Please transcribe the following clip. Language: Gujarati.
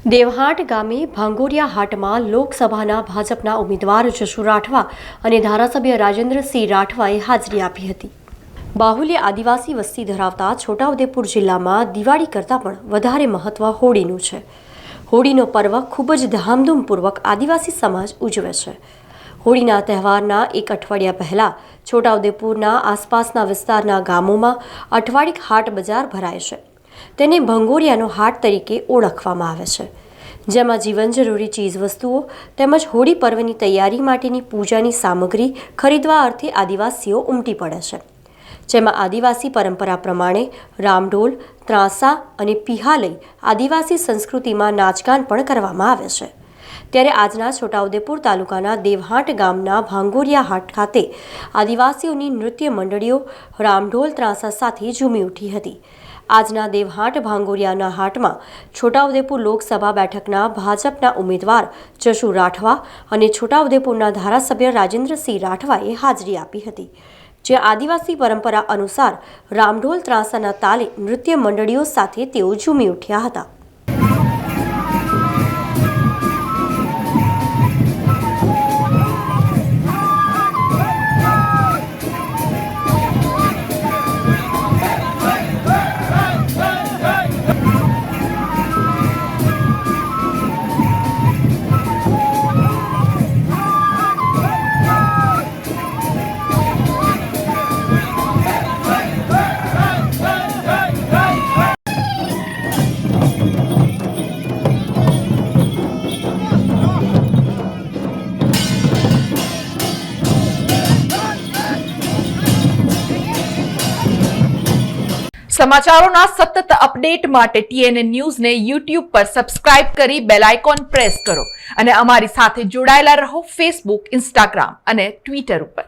દેવહાટ ગામે ભાંગોરિયા હાટમાં લોકસભાના ભાજપના ઉમેદવાર જશુ રાઠવા અને ધારાસભ્ય રાજેન્દ્રસિંહ રાઠવાએ હાજરી આપી હતી। બાહુલ્ય આદિવાસી વસ્તી ધરાવતા છોટાઉદેપુર જિલ્લામાં દિવાળી કરતાં પણ વધારે મહત્વ હોળીનું છે। હોળીનો પર્વ ખૂબ જ ધામધૂમપૂર્વક આદિવાસી સમાજ ઉજવે છે। હોળીના તહેવારના એક અઠવાડિયા પહેલા છોટાઉદેપુરના આસપાસના વિસ્તારના ગામોમાં અઠવાડિક હાટ બજાર ભરાય છે। તેને ભંગોરિયાનો હાટ તરીકે ઓળખવામાં આવે છે, જેમાં જીવન જરૂરી ચીજવસ્તુઓ તેમજ હોળી પર્વની તૈયારી માટેની પૂજાની સામગ્રી ખરીદવા અર્થે આદિવાસીઓ ઉમટી પડે છે। જેમાં આદિવાસી પરંપરા પ્રમાણે રામઢોલ, ત્રાંસા અને પીહા લઈ આદિવાસી સંસ્કૃતિમાં નાચગાન પણ કરવામાં આવે છે। ત્યારે આજના છોટાઉદેપુર તાલુકાના દેવહાટ ગામના ભાંગોરિયા હાટ ખાતે આદિવાસીઓની નૃત્ય મંડળીઓ રામઢોલ, ત્રાંસા સાથે ઝૂમી ઉઠી હતી। આજના દેવહાટ ભાંગોરિયાના હાટમાં છોટાઉદેપુર લોકસભા બેઠકના ભાજપના ઉમેદવાર જશુ રાઠવા અને છોટાઉદેપુરના ધારાસભ્ય રાજેન્દ્રસિંહ રાઠવાએ હાજરી આપી હતી, જે આદિવાસી પરંપરા અનુસાર રામઢોલ, ત્રાંસાના તાલે નૃત્ય મંડળીઓ સાથે તેઓ ઝૂમી ઉઠ્યા હતા। સમાચારોના સતત અપડેટ માટે TNN ન્યૂઝને YouTube પર સબસ્ક્રાઇબ કરી બેલ આઇકોન પ્રેસ કરો અને અમારી સાથે જોડાયેલા રહો Facebook, Instagram અને Twitter ઉપર।